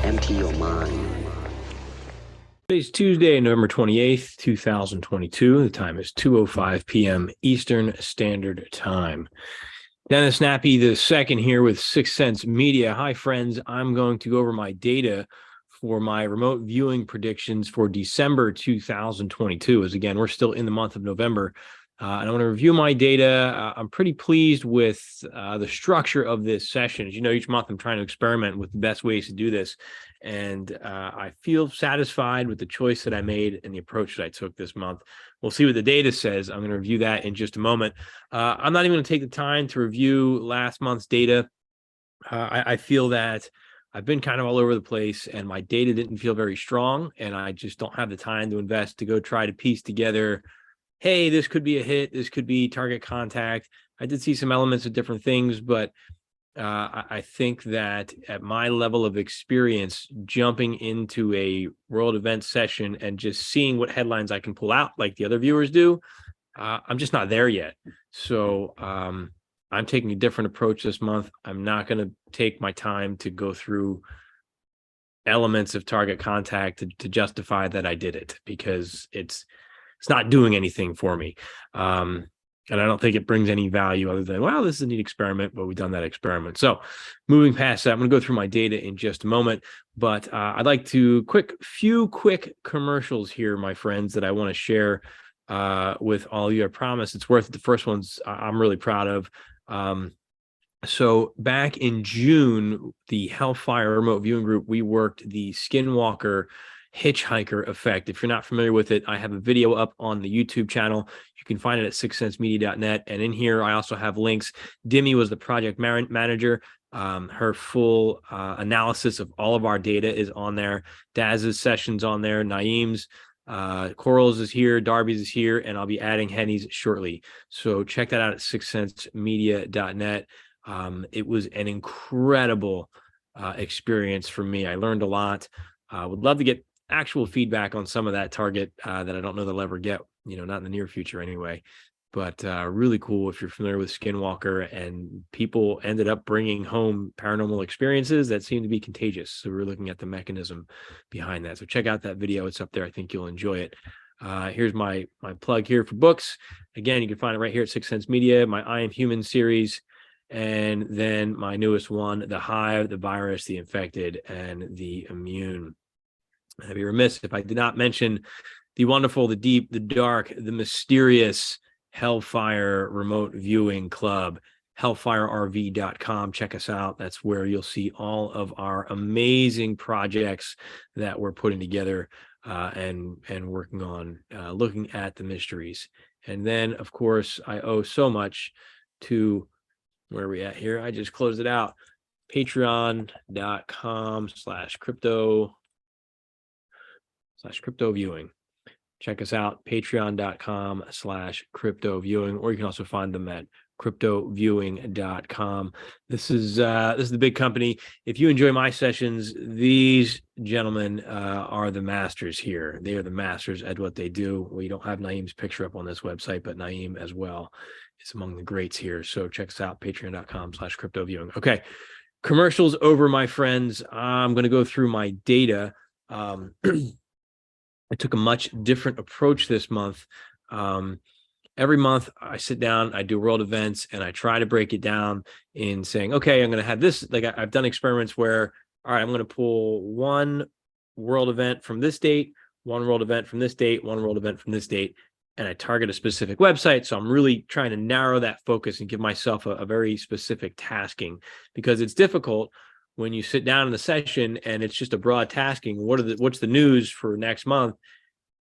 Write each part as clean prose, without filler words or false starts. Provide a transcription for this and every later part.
empty your mind. Today's Tuesday, November 28th, 2022. The time is 2:05 p.m. Eastern Standard Time. Dennis Snappy the second here with 6th Sense Media. Hi, friends. I'm going to go over my data for my remote viewing predictions for December 2022. As again, we're still in the month of November. And I want to review my data. I'm pretty pleased with the structure of this session. As you know, each month I'm trying to experiment with the best ways to do this. And I feel satisfied with the choice that I made and the approach that I took this month. We'll see what the data says. I'm going to review that in just a moment. I'm not even going to take the time to review last month's data. I feel that I've been kind of all over the place and my data didn't feel very strong. And I just don't have the time to invest to go try to piece together, hey, this could be a hit, this could be target contact. I did see some elements of different things, but I think that at my level of experience, jumping into a world event session and just seeing what headlines I can pull out like the other viewers do, I'm just not there yet. So I'm taking a different approach this month. I'm not going to take my time to go through elements of target contact to justify that I did it, because it's not doing anything for me. And I don't think it brings any value other than, well, this is a neat experiment, but we've done that experiment. So moving past that, I'm going to go through my data in just a moment, but I'd like to few quick commercials here, my friends, that I want to share with all of you. I promise it's worth it. The first ones I'm really proud of. So back in June, the Hellfire Remote Viewing Group, we worked the Skinwalker hitchhiker effect. If you're not familiar with it, I have a video up on the YouTube channel. You can find it at sixthsensemedia.net. And in here, I also have links. Dimi was the project manager. Her full analysis of all of our data is on there. Daz's session's on there. Naeem's, Coral's is here. Darby's is here. And I'll be adding Henny's shortly. So check that out at sixthsensemedia.net. It was an incredible experience for me. I learned a lot. Would love to get actual feedback on some of that target that I don't know they'll ever get, not in the near future anyway. But really cool if you're familiar with Skinwalker, and people ended up bringing home paranormal experiences that seem to be contagious. So we're looking at the mechanism behind that. So check out that video. It's up there. I think you'll enjoy it. Here's my plug here for books. Again, you can find it right here at 6th Sense Media, my I Am Human series. And then my newest one, The Hive, the Virus, the Infected, and the Immune. I'd be remiss if I did not mention the wonderful, the deep, the dark, the mysterious Hellfire Remote Viewing Club, hellfirerv.com. Check us out. That's where you'll see all of our amazing projects that we're putting together and working on, looking at the mysteries. And then, of course, I owe so much to, where are we at here? I just closed it out. Patreon.com/crypto viewing. Check us out, patreon.com/crypto viewing, or you can also find them at cryptoviewing.com. This is the big company. If you enjoy my sessions, these gentlemen are the masters here. They are the masters at what they do. We don't have Naeem's picture up on this website, but Naeem as well is among the greats here. So check us out, patreon.com/crypto viewing. Okay. Commercials over, my friends. I'm going to go through my data. I took a much different approach this month. Every month I sit down, I do world events, and I try to break it down in saying, okay, I'm going to have this. Like I've done experiments where, all right, I'm going to pull one world event from this date, one world event from this date, one world event from this date, and I target a specific website. So I'm really trying to narrow that focus and give myself a very specific tasking, because it's difficult when you sit down in the session and it's just a broad tasking. What's the news for next month?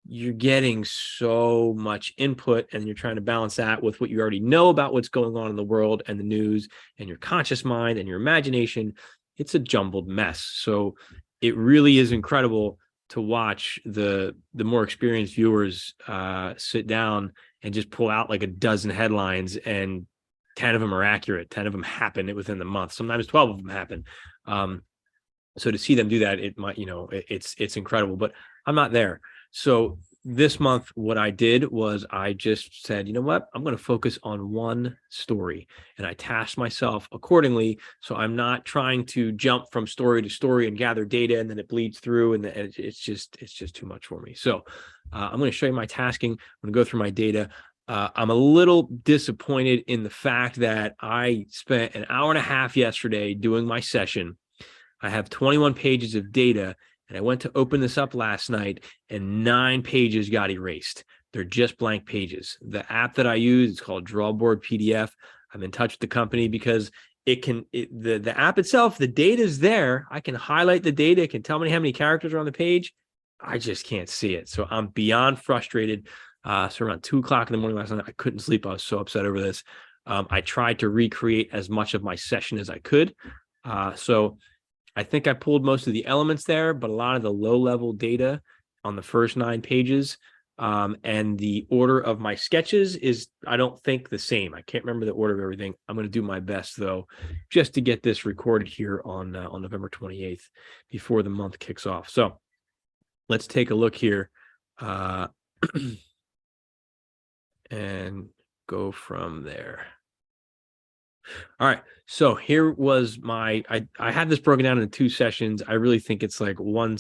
You're getting so much input, and you're trying to balance that with what you already know about what's going on in the world and the news and your conscious mind and your imagination. It's a jumbled mess. So it really is incredible to watch the more experienced viewers sit down and just pull out like a dozen headlines, and 10 of them are accurate. 10 of them happen within the month. Sometimes 12 of them happen. So to see them do that, it might, it's incredible, but I'm not there. So this month, what I did was I just said, you know what, I'm going to focus on one story, and I tasked myself accordingly. So I'm not trying to jump from story to story and gather data, and then it bleeds through, and it's just too much for me. So I'm going to show you my tasking. I'm going to go through my data. I'm a little disappointed in the fact that I spent an hour and a half yesterday doing my session. I have 21 pages of data, and I went to open this up last night, and 9 pages got erased. They're just blank pages. The app that I use, it's called Drawboard PDF. I'm in touch with the company because the app itself, the data is there. I can highlight the data. It can tell me how many characters are on the page. I just can't see it. So I'm beyond frustrated. So around 2:00 in the morning last night, I couldn't sleep. I was so upset over this. I tried to recreate as much of my session as I could. So I think I pulled most of the elements there, but a lot of the low-level data on the first 9 pages, and the order of my sketches is, I don't think, the same. I can't remember the order of everything. I'm going to do my best, though, just to get this recorded here on November 28th before the month kicks off. So let's take a look here and go from there. All right. So here was I had this broken down into 2 sessions. I really think it's like one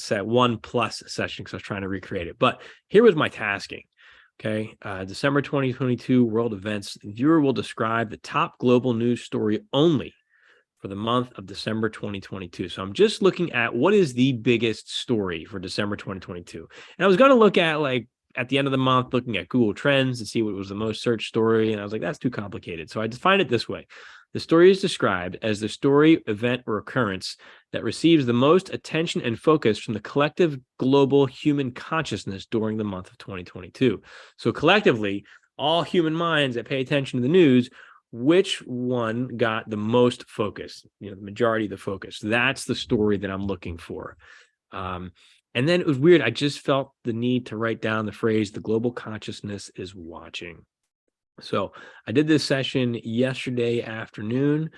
plus session, because I was trying to recreate it. But here was my tasking. Okay. December 2022 world events. The viewer will describe the top global news story only for the month of December 2022. So I'm just looking at what is the biggest story for December 2022. And I was going to look at, like, at the end of the month, looking at Google Trends to see what was the most searched story. And I was like, that's too complicated. So I defined it this way. The story is described as the story, event, or occurrence that receives the most attention and focus from the collective global human consciousness during the month of 2022. So collectively, all human minds that pay attention to the news, which one got the most focus, the majority of the focus? That's the story that I'm looking for. And then it was weird. I just felt the need to write down the phrase, the global consciousness is watching. So I did this session yesterday afternoon,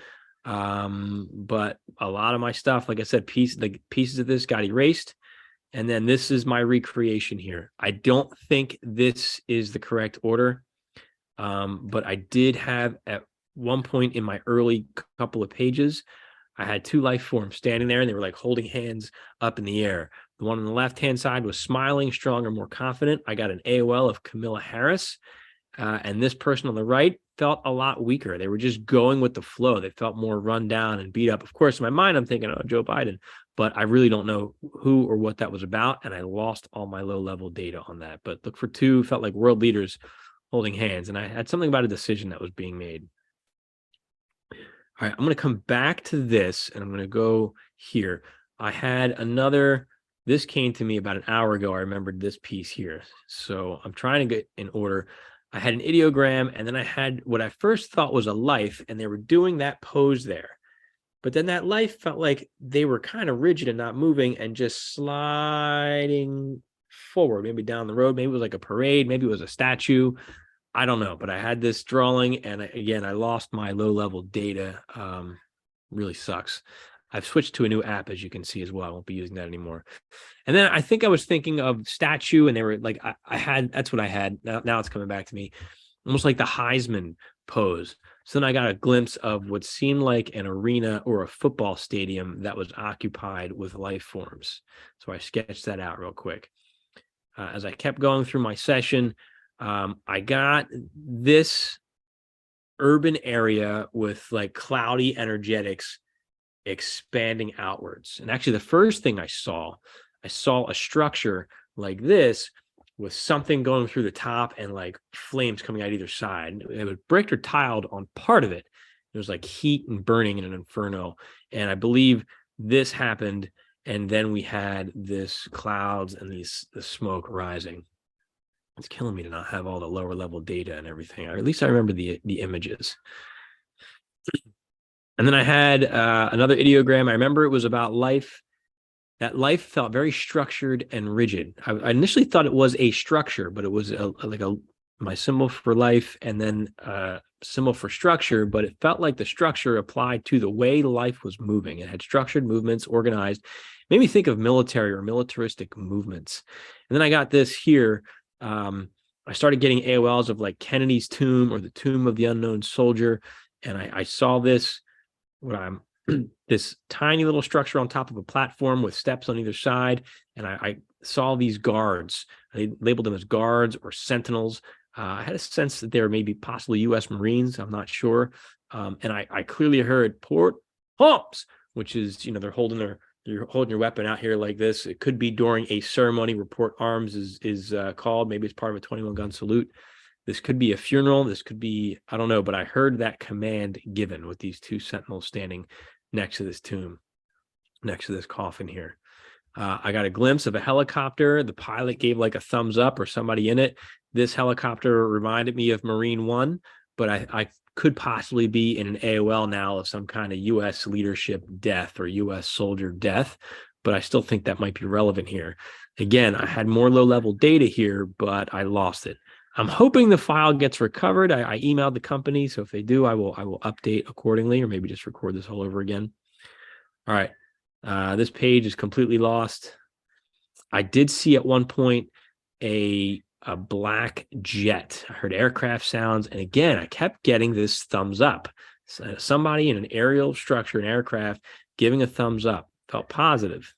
but a lot of my stuff, like I said, pieces of this got erased. And then this is my recreation here. I don't think this is the correct order, but I did have, at one point in my early couple of pages, I had 2 life forms standing there, and they were like holding hands up in the air. The one on the left-hand side was smiling, stronger, more confident. I got an AOL of Camilla Harris. And this person on the right felt a lot weaker. They were just going with the flow. They felt more run down and beat up. Of course, in my mind, I'm thinking, oh, Joe Biden, but I really don't know who or what that was about. And I lost all my low-level data on that. But look for 2, felt like world leaders holding hands. And I had something about a decision that was being made. All right, I'm going to come back to this, and I'm going to go here. I had this came to me about an hour ago. I remembered this piece here. So I'm trying to get in order. I had an ideogram, and then I had what I first thought was a life, and they were doing that pose there. But then that life felt like they were kind of rigid and not moving and just sliding forward, maybe down the road. Maybe it was like a parade. Maybe it was a statue. I don't know. But I had this drawing, and I lost my low-level data. Really sucks. I've switched to a new app, as you can see as well. I won't be using that anymore. And then I think I was thinking of statue, and they were like, that's what I had. Now it's coming back to me, almost like the Heisman pose. So then I got a glimpse of what seemed like an arena or a football stadium that was occupied with life forms. So I sketched that out real quick. As I kept going through my session, I got this urban area with like cloudy energetics expanding outwards. And actually, the first thing I saw a structure like this with something going through the top and like flames coming out either side. It was bricked or tiled on part of it. It was like heat and burning in an inferno. And I believe this happened. And then we had this clouds and the smoke rising. It's killing me to not have all the lower level data and everything. Or at least I remember the images. And then I had another ideogram. I remember it was about life. That life felt very structured and rigid. I initially thought it was a structure, but it was my symbol for life and then symbol for structure, but it felt like the structure applied to the way life was moving. It had structured movements, organized, made me think of military or militaristic movements. And then I got this here, I started getting AOLs of like Kennedy's tomb or the tomb of the unknown soldier. And I saw this, this tiny little structure on top of a platform with steps on either side. And I saw these guards. I labeled them as guards or sentinels. I had a sense that they were maybe possibly U.S. Marines. I'm not sure. And I clearly heard port humps, which is, you're holding your weapon out here like this. It could be during a ceremony where port arms is called. Maybe it's part of a 21-gun salute. This could be a funeral. This could be, I don't know, but I heard that command given with these two sentinels standing next to this tomb, next to this coffin here. I got a glimpse of a helicopter. The pilot gave like a thumbs up, or somebody in it. This helicopter reminded me of Marine One, but I could possibly be in an AOL now of some kind of U.S. leadership death or U.S. soldier death, but I still think that might be relevant here. Again, I had more low-level data here, but I lost it. I'm hoping the file gets recovered. I emailed the company, so if they do, I will update accordingly, or maybe just record this all over again. All right. This page is completely lost. I did see at one point a black jet. I heard aircraft sounds. And again, I kept getting this thumbs up. So somebody in an aerial structure, an aircraft, giving a thumbs up. Felt positive.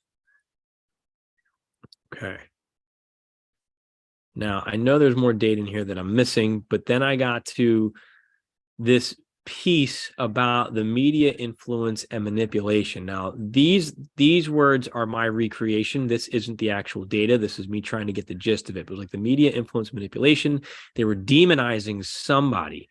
Okay. Now, I know there's more data in here that I'm missing, but then I got to this piece about the media influence and manipulation. Now, these words are my recreation. This isn't the actual data. This is me trying to get the gist of it. It was like the media influence manipulation. They were demonizing somebody,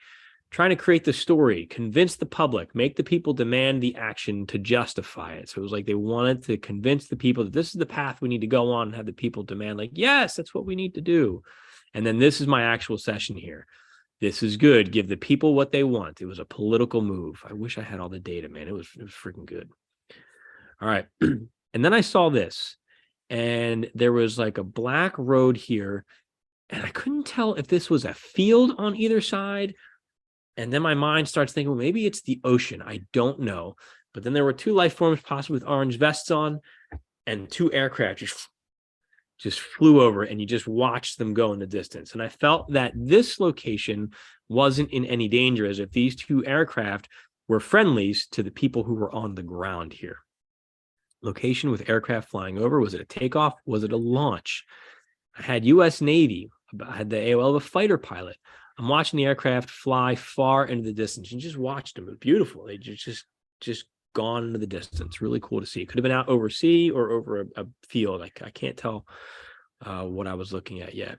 trying to create the story, convince the public, make the people demand the action to justify it. So it was like they wanted to convince the people that this is the path we need to go on, and have the people demand like, yes, that's what we need to do. And then this is my actual session here. This is good. Give the people what they want. It was a political move. I wish I had all the data, man. It was freaking good. All right. And then I saw this, and there was like a black road here, and I couldn't tell if this was a field on either side. And then my mind starts thinking, well, maybe it's the ocean. I don't know. But then there were two life forms, possibly with orange vests on, and two aircraft just flew over, and you just watched them go in the distance. And I felt that this location wasn't in any danger, as if these two aircraft were friendlies to the people who were on the ground here. Location with aircraft flying over. Was it a takeoff? Was it a launch? I had U.S. Navy. I had the AOL of a fighter pilot. I'm watching the aircraft fly far into the distance, and just watched them. It was beautiful. They just gone into the distance. Really cool to see. It could have been out over sea or over a field. I can't tell what I was looking at yet.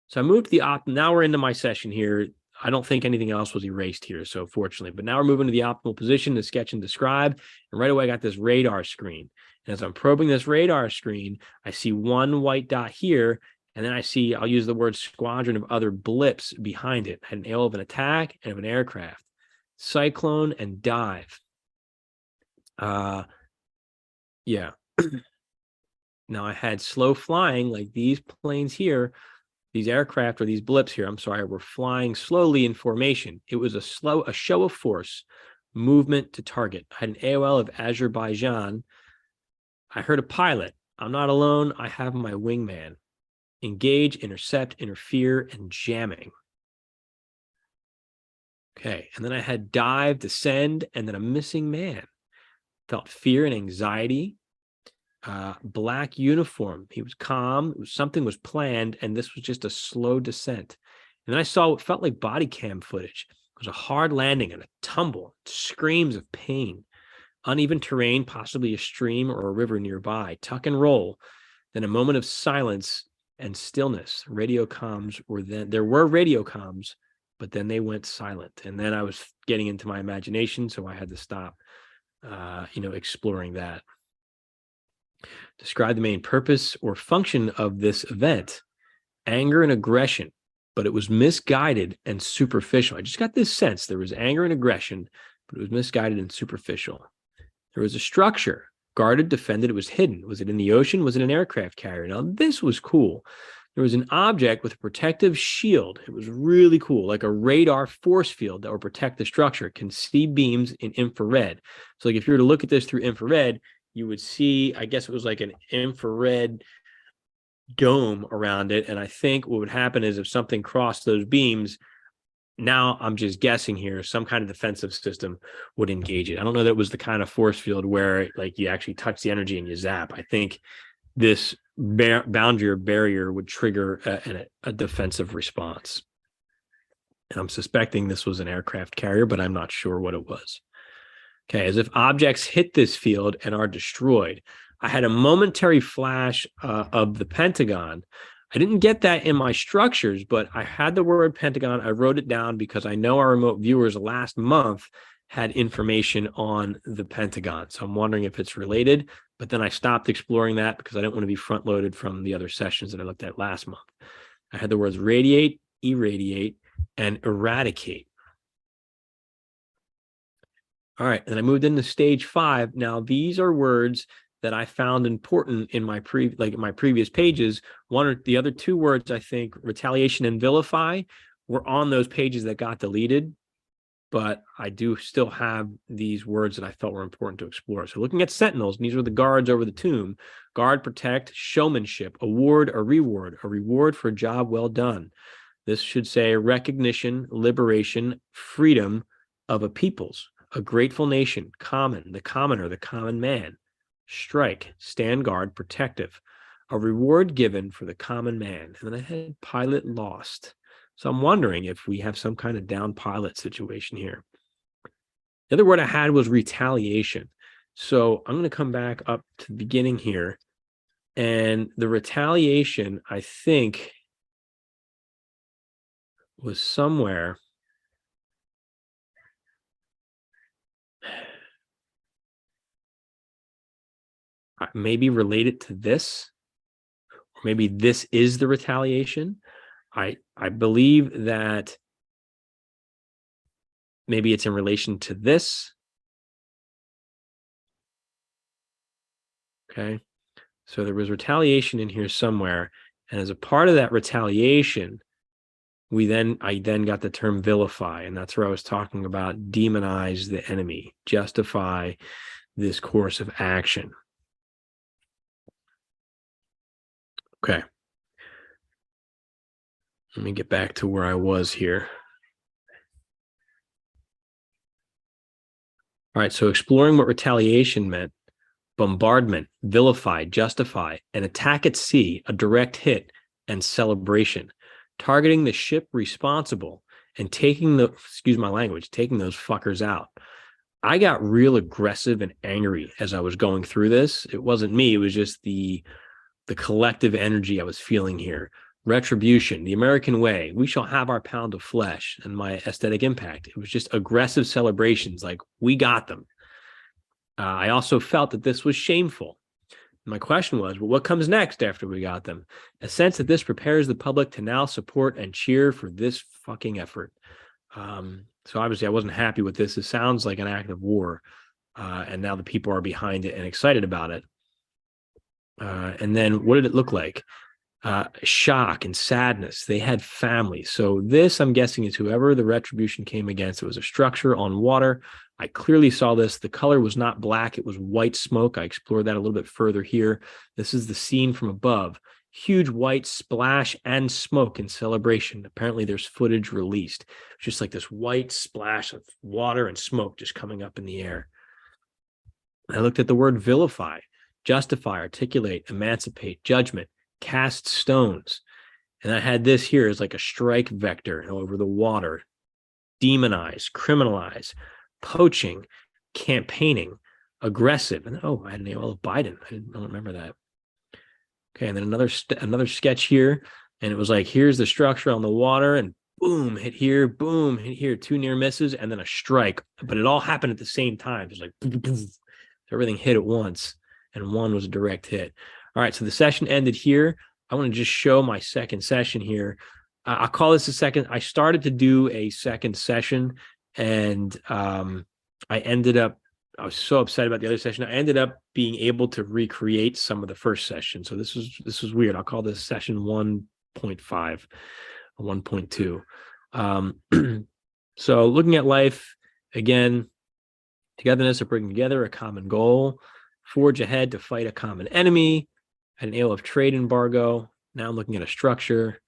So I moved to the now we're into my session here. I don't think anything else was erased here, so fortunately. But now we're moving to the optimal position to sketch and describe. And right away, I got this radar screen. And as I'm probing this radar screen, I see one white dot here. And then I see, I'll use the word squadron of other blips behind it. I had an AOL of an attack and of an aircraft. Cyclone and dive. Yeah. Now I had slow flying, like these planes here, these aircraft or these blips here, I'm sorry, were flying slowly in formation. It was a show of force, movement to target. I had an AOL of Azerbaijan. I heard a pilot. I'm not alone. I have my wingman. Engage, intercept, interfere, and jamming. Okay. And then I had dive, descend, and then a missing man. Felt fear and anxiety. Black uniform. He was calm. Something was planned, and this was just a slow descent. And then I saw what felt like body cam footage. It was a hard landing and a tumble, screams of pain, uneven terrain, possibly a stream or a river nearby, tuck and roll. Then a moment of silence and stillness. Radio comms were then, there were radio comms, but then they went silent. And then I was getting into my imagination, so I had to stop, exploring that. Describe the main purpose or function of this event. Anger and aggression, but it was misguided and superficial. I just got this sense there was anger and aggression, but it was misguided and superficial. There was a structure, guarded, defended, it was hidden. Was it in the ocean? Was it an aircraft carrier? Now, this was cool. There was an object with a protective shield. It was really cool, like a radar force field that would protect the structure. It can see beams in infrared. So like if you were to look at this through infrared, you would see, I guess it was like an infrared dome around it. And I think what would happen is if something crossed those beams, now I'm just guessing here, some kind of defensive system would engage it. I don't know that it was the kind of force field where like you actually touch the energy and you zap. I think this boundary or barrier would trigger a defensive response. And I'm suspecting this was an aircraft carrier, but I'm not sure what it was. Okay, as if objects hit this field and are destroyed. I had a momentary flash of the Pentagon. I didn't get that in my structures, but I had the word Pentagon. I wrote it down because I know our remote viewers last month had information on the Pentagon. So I'm wondering if it's related, but then I stopped exploring that because I didn't want to be front loaded from the other sessions that I looked at last month. I had the words radiate, irradiate, and eradicate. All right, and I moved into stage 5. Now, these are words that I found important in my previous pages. One or the other two words, I think, retaliation and vilify, were on those pages that got deleted, but I do still have these words that I felt were important to explore. So looking at sentinels, these are the guards over the tomb. Guard, protect, showmanship, award, a reward for a job well done. This should say recognition, liberation, freedom of a people's, a grateful nation, common, the commoner, the common man. Strike, stand guard, protective, a reward given for the common man. And then I had pilot lost. So I'm wondering if we have some kind of down pilot situation here. The other word I had was retaliation. So I'm going to come back up to the beginning here. And the retaliation, I think, was somewhere maybe related to this, or maybe this is the retaliation. I believe that maybe it's in relation to this. Okay, so there was retaliation in here somewhere, and as a part of that retaliation, I then got the term vilify, and that's where I was talking about demonize the enemy, justify this course of action. Okay. Let me get back to where I was here. All right, so exploring what retaliation meant: bombardment, vilify, justify, an attack at sea, a direct hit, and celebration. Targeting the ship responsible and taking excuse my language, taking those fuckers out. I got real aggressive and angry as I was going through this. It wasn't me, it was just the collective energy I was feeling here. Retribution, the American way, we shall have our pound of flesh, and my aesthetic impact. It was just aggressive celebrations, like we got them. I also felt that this was shameful. My question was, well, what comes next after we got them? A sense that this prepares the public to now support and cheer for this fucking effort. So obviously I wasn't happy with this. It sounds like an act of war. And now the people are behind it and excited about it. And then what did it look like? Shock and sadness. They had families. So this, I'm guessing, is whoever the retribution came against. It was a structure on water. I clearly saw this. The color was not black. It was white smoke. I explored that a little bit further here. This is the scene from above. Huge white splash and smoke in celebration. Apparently there's footage released. It's just like this white splash of water and smoke just coming up in the air. I looked at the word vilify, justify, articulate, emancipate, judgment, cast stones. And I had this here as like a strike vector over the water. Demonize, criminalize, poaching, campaigning, aggressive. And oh, I had an AOL of Biden. I don't remember that. Okay, and then another sketch here. And it was like, here's the structure on the water, and boom, hit here, boom, hit here, 2 near misses, and then a strike. But it all happened at the same time. It was like, boom, boom. Everything hit at once, and one was a direct hit. All right, so the session ended here. I want to just show my second session here. I'll call this a second. I started to do a second session, and I was so upset about the other session. I ended up being able to recreate some of the first session. So this was weird. I'll call this session 1.5, 1.2. So looking at life again, togetherness of bringing together a common goal, forge ahead to fight a common enemy, an ale of trade embargo, Now I'm looking at a structure.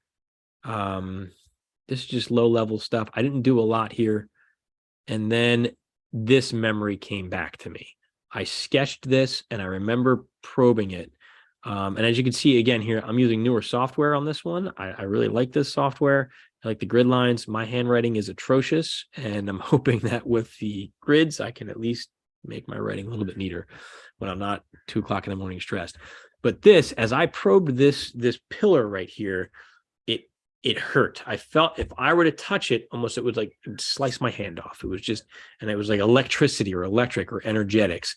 This is just low level stuff. I didn't do a lot here. And then this memory came back to me. I sketched this and I remember probing it. And as you can see again here, I'm using newer software on this one. I really like this software. I like the grid lines. My handwriting is atrocious, and I'm hoping that with the grids, I can at least make my writing a little bit neater when I'm not 2 o'clock in the morning stressed. But this, as I probed this pillar right here, it hurt. I felt if I were to touch it, almost it would like slice my hand off. It was just, and it was like electricity or electric or energetics.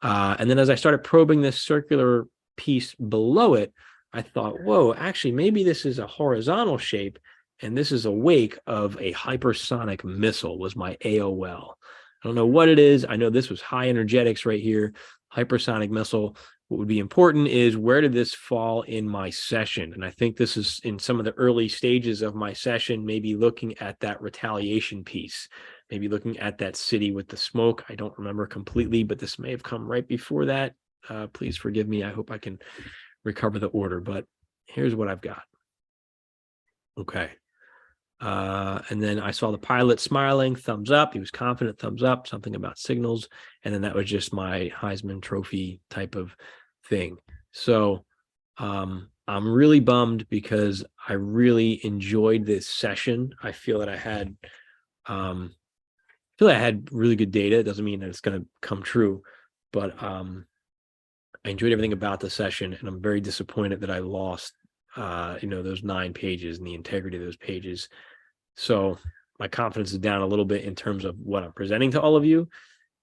And then as I started probing this circular piece below it, I thought, whoa, actually, maybe this is a horizontal shape, and this is a wake of a hypersonic missile, was my AOL. I don't know what it is. I know this was high energetics right here, hypersonic missile. What would be important is, where did this fall in my session? And I think this is in some of the early stages of my session, maybe looking at that retaliation piece, maybe looking at that city with the smoke. I don't remember completely, but this may have come right before that. Please forgive me. I hope I can recover the order, but here's what I've got. Okay. And then I saw the pilot smiling, thumbs up. He was confident, thumbs up, something about signals. And then that was just my Heisman Trophy type of thing. So I'm really bummed because I really enjoyed this session. I feel that I had really good data. It doesn't mean that it's going to come true, but I enjoyed everything about the session, and I'm very disappointed that I lost those 9 pages and the integrity of those pages. So my confidence is down a little bit in terms of what I'm presenting to all of you.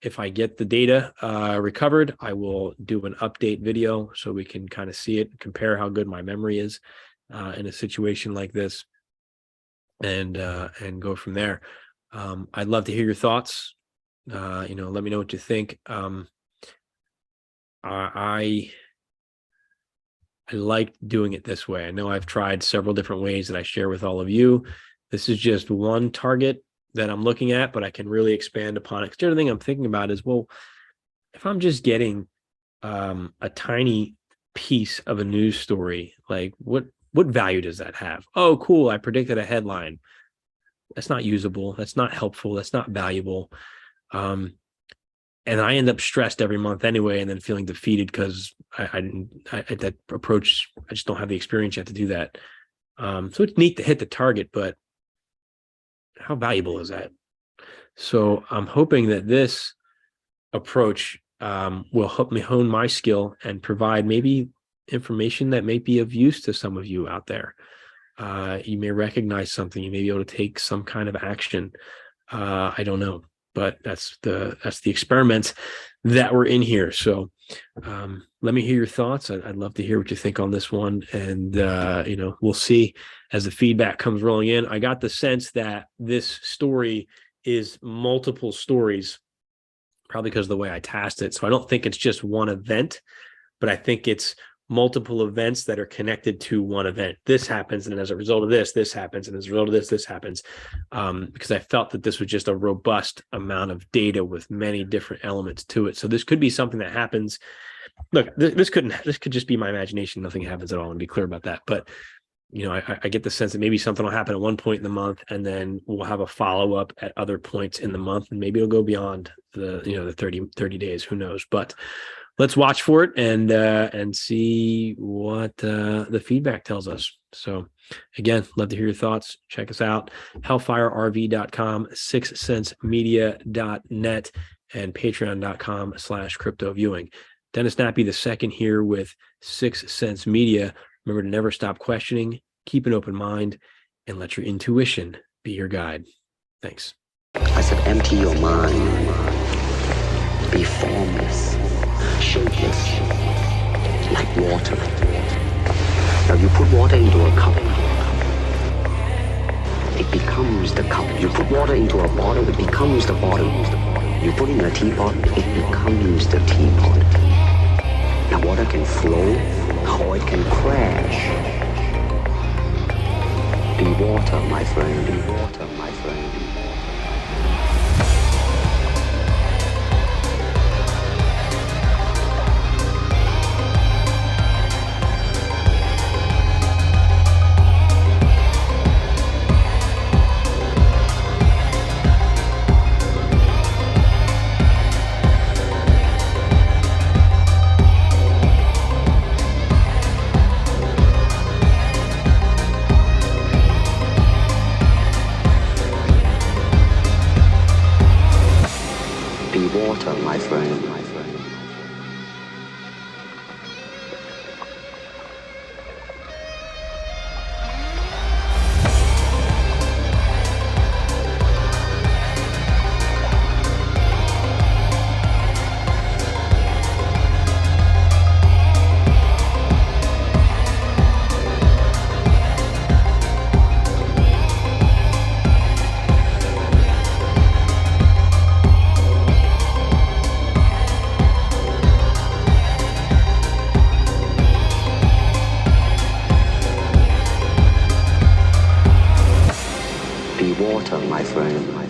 If I get the data recovered, I will do an update video so we can kind of see it, compare how good my memory is in a situation like this, and go from there. I'd love to hear your thoughts. Let me know what you think. I like doing it this way. I know I've tried several different ways that I share with all of you. This is just one target that I'm looking at, but I can really expand upon it. The other thing I'm thinking about is, well, if I'm just getting a tiny piece of a news story, like what value does that have? Oh, cool, I predicted a headline. That's not usable. That's not helpful. That's not valuable. And I end up stressed every month anyway, and then feeling defeated because I that approach, I just don't have the experience yet to do that. So it's neat to hit the target, but how valuable is that? So I'm hoping that this approach will help me hone my skill and provide maybe information that may be of use to some of you out there. You may recognize something. You may be able to take some kind of action. I don't know. But that's the experiment that we're in here. So let me hear your thoughts. I'd love to hear what you think on this one. And, we'll see as the feedback comes rolling in. I got the sense that this story is multiple stories, probably because of the way I tasked it. So I don't think it's just one event, but I think it's multiple events that are connected to one event. This happens, and as a result of this happens, and as a result of this happens, because I felt that this was just a robust amount of data with many different elements to it. So this could be something that happens. Look, this could just be my imagination. Nothing happens at all, and be clear about that. But I get the sense that maybe something will happen at one point in the month, and then we'll have a follow-up at other points in the month, and maybe it'll go beyond the 30 days. Who knows? But let's watch for it and see what the feedback tells us. So again, love to hear your thoughts. Check us out, hellfirerv.com, sixcentsmedia.net, and patreon.com/cryptoviewing. Dennis Nappy II here with 6 Cents Media. Remember to never stop questioning, keep an open mind, and let your intuition be your guide. Thanks. I said, empty your mind. Be formless, shapeless, like water. Now you put water into a cup, it becomes the cup. You put water into a bottle, it becomes the bottle. You put in a teapot, it becomes the teapot. Now water can flow, or it can crash. Be water, my friend, be water, my friend. friend, my